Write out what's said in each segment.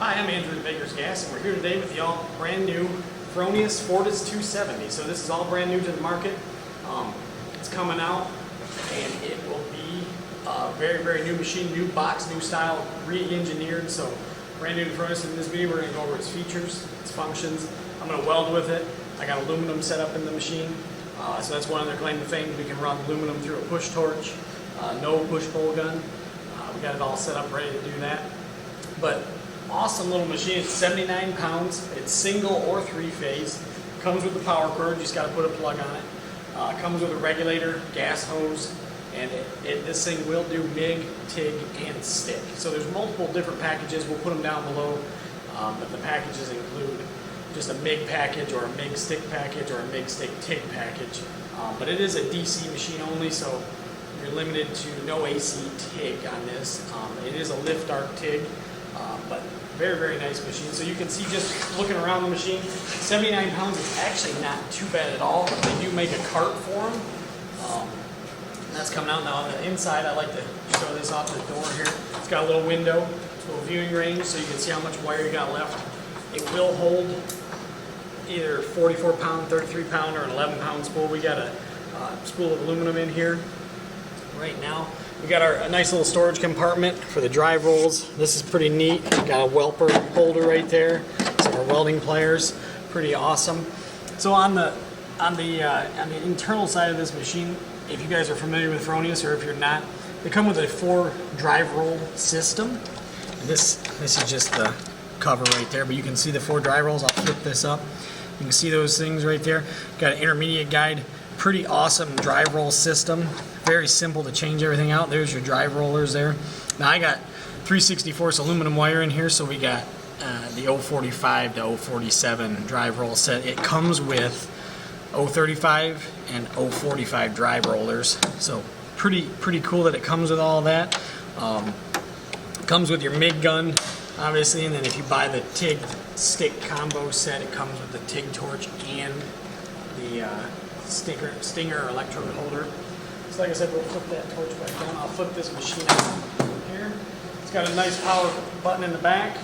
Hi, I'm Andrew with Baker's Gas, and we're here today with the all brand new Fronius Fortis 270. So this is all brand new to the market. It's coming out, and it will be a very, very new machine, new box, new style, re-engineered. So brand new to Fronius. In this video, we're going to go over its features, its functions. I'm going to weld with it. I got aluminum set up in the machine. So that's one of their claim to fame. We can run aluminum through a push torch, no push pull gun. We got it all set up, ready to do that. But awesome little machine. It's 79 pounds. It's single or three-phase. Comes with the power cord. You just got to put a plug on it. Comes with a regulator, gas hose, and this thing will do MIG, TIG, and stick. So there's multiple different packages. We'll put them down below. But the packages include just a MIG package or a MIG stick package or a MIG stick TIG package. But it is a DC machine only, so you're limited to no AC TIG on this. It is a lift arc TIG, but very, very nice machine. So you can see just looking around the machine, 79 pounds is actually not too bad at all. They do make a cart for them. That's coming out now. On the inside, I like to show this off the door here. It's got a little window, a little viewing range, so you can see how much wire you got left. It will hold either 44 pound, 33 pound, or an 11 pound spool. We got a spool of aluminum in here right now. We got a nice little storage compartment for the drive rolls. This is pretty neat. We got a welper holder right there. Some our welding pliers. Pretty awesome. So on the internal side of this machine, if you guys are familiar with Fronius, or if you're not, they come with a 4 drive roll system. And this is just the cover right there, but you can see the 4 drive rolls. I'll flip this up. You can see those things right there. Got an intermediate guide. Pretty awesome drive roll system. Very simple to change everything out. There's your drive rollers there. Now I got 3/64 aluminum wire in here, so we got the 045 to 047 drive roll set. It comes with 035 and 045 drive rollers, so pretty cool that it comes with all that. It comes with your MIG gun, obviously, and then if you buy the TIG stick combo set, it comes with the TIG torch and the stinger or electrode holder. So like I said, we'll flip that torch back down. I'll flip this machine out here. It's got a nice power button in the back.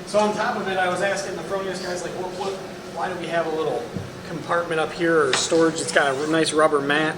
So on top of it, I was asking the Fronius guys, like, why do we have a little compartment up here or storage? It's got a nice rubber mat.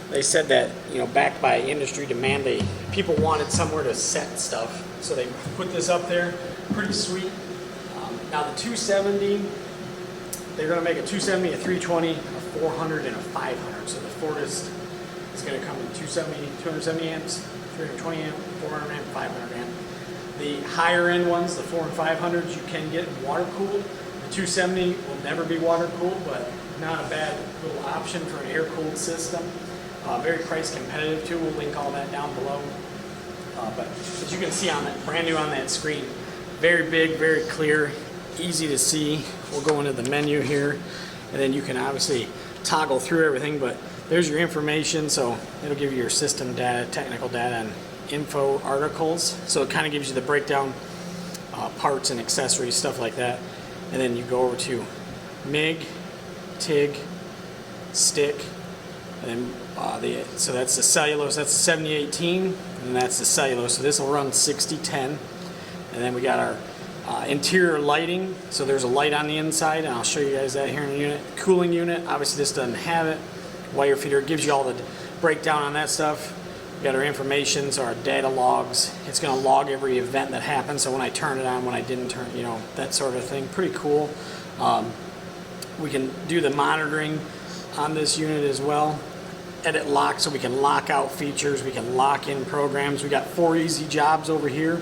They said that, you know, backed by industry demand, people wanted somewhere to set stuff, so they put this up there. Pretty sweet. Now the 270, they're going to make a 270, a 320, a 400, and a 500. So the Fortis is going to come in 270 amps, 320 amp, 400 amp, 500 amp. The higher end ones, the 4 and 500s, you can get water cooled. The 270 will never be water cooled, but not a bad little option for an air cooled system. Very price competitive too. We'll link all that down below. But you can see on that, brand new on that screen, very big, very clear, easy to see. We'll go into the menu here, and then you can obviously toggle through everything, but there's your information. So it'll give you your system data, technical data, and info articles. So it kind of gives you the breakdown, parts and accessories, stuff like that. And then you go over to MIG, TIG, stick, and then so that's the cellulose, that's the 7018, and that's the cellulose. So this will run 6010. And then we got our interior lighting. So there's a light on the inside, and I'll show you guys that here in a unit. Cooling unit, obviously this doesn't have it. Wire feeder gives you all the breakdown on that stuff. We got our information, so our data logs. It's going to log every event that happens, so when I turn it on, when I didn't turn, you know, that sort of thing. Pretty cool. We can do the monitoring on this unit as well. Edit lock, so we can lock out features, we can lock in programs. We got 4 easy jobs over here,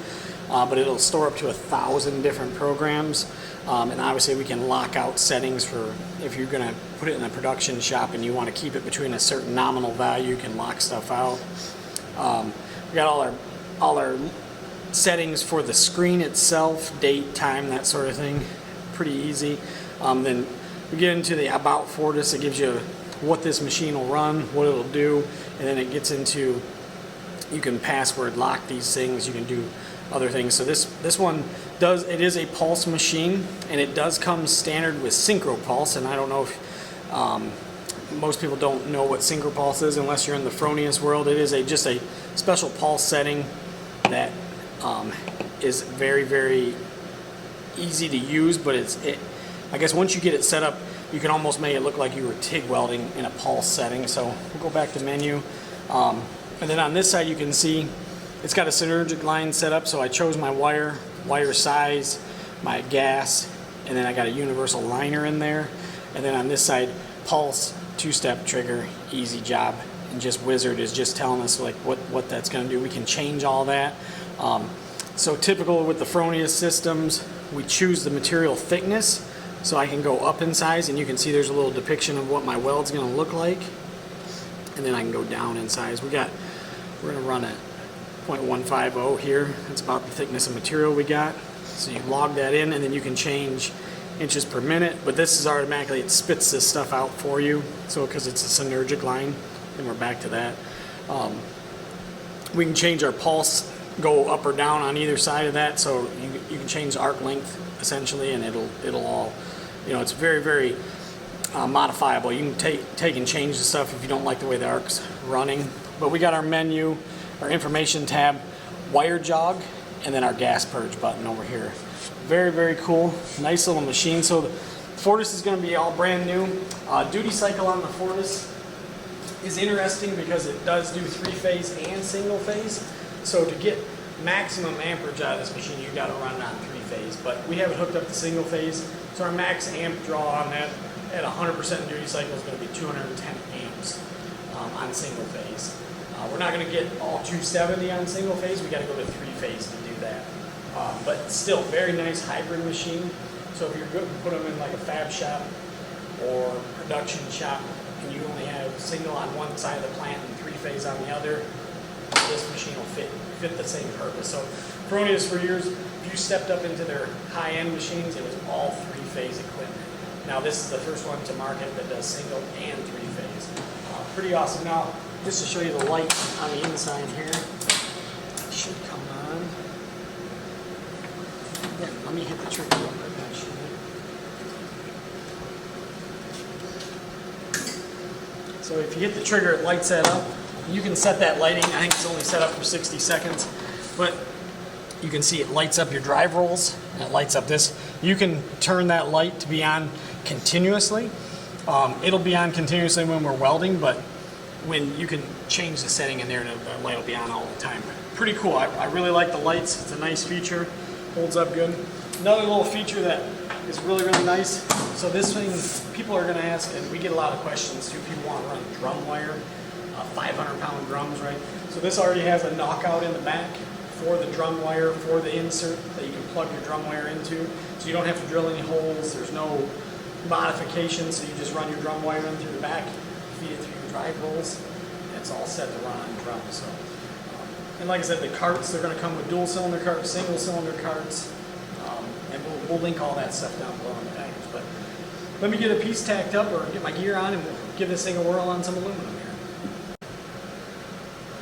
but it'll store up to 1,000 different programs. And obviously we can lock out settings for if you're going to put it in a production shop and you want to keep it between a certain nominal value, you can lock stuff out. We got all our settings for the screen itself, date, time, that sort of thing. Pretty easy. Then we get into the About Fortis. It gives you what this machine will run, what it'll do, and then it gets into, you can password lock these things, you can do other things. So this one it is a pulse machine, and it does come standard with synchro pulse, and I don't know if most people don't know what synchro pulse is unless you're in the Fronius world. It is just a special pulse setting that is very, very easy to use, but I guess once you get it set up, you can almost make it look like you were TIG welding in a pulse setting. So we'll go back to menu. And then on this side, you can see it's got a synergic line set up. So I chose my wire size, my gas, and then I got a universal liner in there. And then on this side, pulse, 2-step trigger, easy job. And just Wizard is just telling us like what that's going to do. We can change all that. So typical with the Fronius systems, we choose the material thickness. So I can go up in size, and you can see there's a little depiction of what my weld's going to look like. And then I can go down in size. We're going to run at 0.150 here. That's about the thickness of material we got. So you log that in, and then you can change inches per minute. But this is automatically, it spits this stuff out for you. So because it's a synergic line, and we're back to that. We can change our pulse, go up or down on either side of that. So you can change the arc length essentially, and it'll all, it's very, very modifiable. You can take and change the stuff if you don't like the way the arc's running. But we got our menu, our information tab, wire jog, and then our gas purge button over here. Very, very cool. Nice little machine. So the Fortis is going to be all brand new. Duty cycle on the Fortis is interesting because it does do 3-phase and single phase. So to get maximum amperage out of this machine, you got to run it on 3-phase. But we have it hooked up to single phase. So our max amp draw on that at 100% duty cycle is going to be 210 amps on single phase. We're not going to get all 270 on single phase. We got to go to 3-phase to do that. But still, very nice hybrid machine. So if you're good, put them in like a fab shop or production shop, and you only have single on one side of the plant and 3-phase on the other, this machine will fit the same purpose. So Fronius, for years, if you stepped up into their high-end machines, it was all 3-phase equipment. Now this is the first one to market that does single and 3-phase. Pretty awesome. Now, just to show you the light on the inside here, it should come on. Yeah, let me hit the trigger real quick, actually. So if you hit the trigger, it lights that up. You can set that lighting. I think it's only set up for 60 seconds, but you can see it lights up your drive rolls, and it lights up this. You can turn that light to be on continuously. It'll be on continuously when we're welding, but when you can change the setting in there, and the light will be on all the time. Pretty cool. I really like the lights. It's a nice feature. Holds up good. Another little feature that is really, really nice. So this thing, people are going to ask, and we get a lot of questions too. People want to run drum wire, 500-pound drums, right? So this already has a knockout in the back for the drum wire, for the insert that you can plug your drum wire into. So you don't have to drill any holes. There's no modifications. So you just run your drum wire in through the back, feed it through your drive rolls, and it's all set to run on drums. So, and like I said, the carts, they're going to come with dual cylinder carts, single cylinder carts, and we'll link all that stuff down below in the package. But let me get a piece tacked up or get my gear on, and we'll give this thing a whirl on some aluminum here.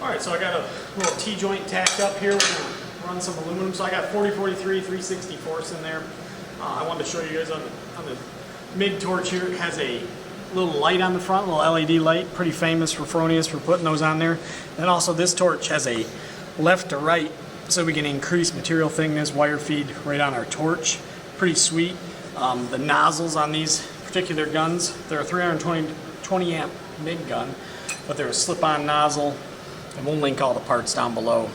All right, so I got a little T-joint tacked up here. We're going to run some aluminum. So I got 4043 3/64 in there. I wanted to show you guys on the MIG torch here. It has a little light on the front, a little LED light. Pretty famous for Fronius for putting those on there. And also this torch has a left to right, so we can increase material thickness, wire feed right on our torch. Pretty sweet. The nozzles on these particular guns, they're a 320 amp MIG gun, but they're a slip-on nozzle, and we'll link all the parts down below.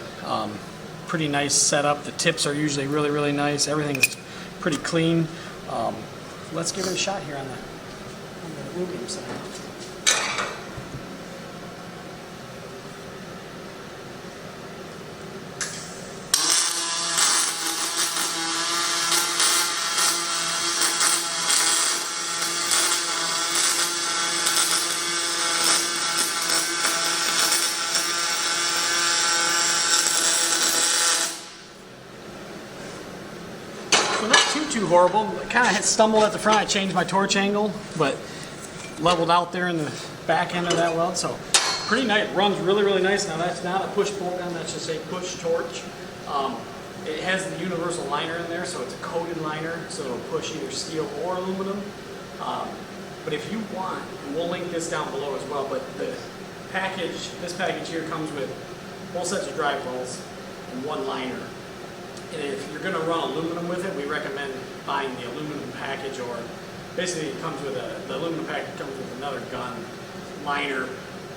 Pretty nice setup. The tips are usually really, really nice. Everything's pretty clean. Let's give it a shot here on the aluminum side. Too horrible. Kind of stumbled at the front. I changed my torch angle, but leveled out there in the back end of that weld. So pretty nice. Runs really, really nice. Now that's not a push pull gun. That's just a push torch. It has the universal liner in there, so it's a coated liner, so it'll push either steel or aluminum. But if you want, and we'll link this down below as well, but this package here comes with both sets of drive rolls and one liner. And if you're going to run aluminum with it, we recommend buying the aluminum package, or basically it comes with the aluminum package comes with another gun, liner,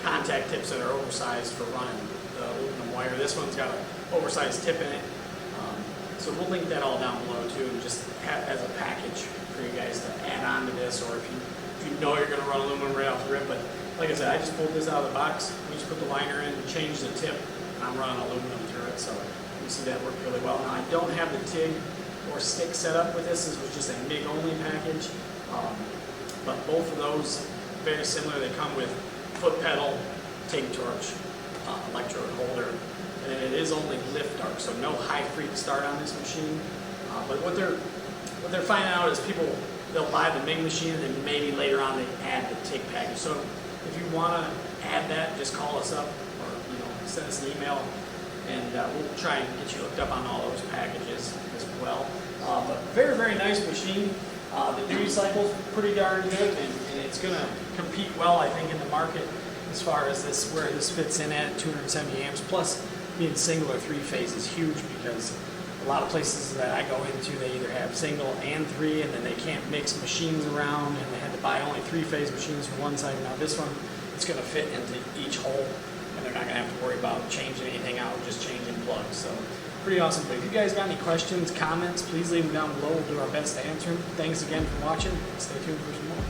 contact tips that are oversized for running the aluminum wire. This one's got an oversized tip in it. So we'll link that all down below too, and just as a package for you guys to add on to this, or if you know you're going to run aluminum right off the rip. But like I said, I just pulled this out of the box. We just put the liner in, change the tip, and I'm running aluminum through it. So you see that worked really well. Now I don't have the TIG or stick set up with this. This was just a MIG only package. But both of those very similar. They come with foot pedal, TIG torch, electrode holder. And it is only lift arc, so no high freak start on this machine. But what they're finding out is they'll buy the MIG machine and then maybe later on they add the TIG package. So if you want to add that, just call us up or send us an email, and we'll try and get you hooked up on all those packages as well. But very, very nice machine. The duty cycle's pretty darn good, and it's going to compete well, I think, in the market as far as where this fits in at 270 amps. Plus, being single or three-phase is huge, because a lot of places that I go into, they either have single and three, and then they can't mix machines around, and they had to buy only three-phase machines for one side. Now this one, it's going to fit into each hole, and they're not going to have to worry about changing anything out, just changing plugs. So pretty awesome. But if you guys got any questions, comments, please leave them down below. We'll do our best to answer them. Thanks again for watching. Stay tuned for some more.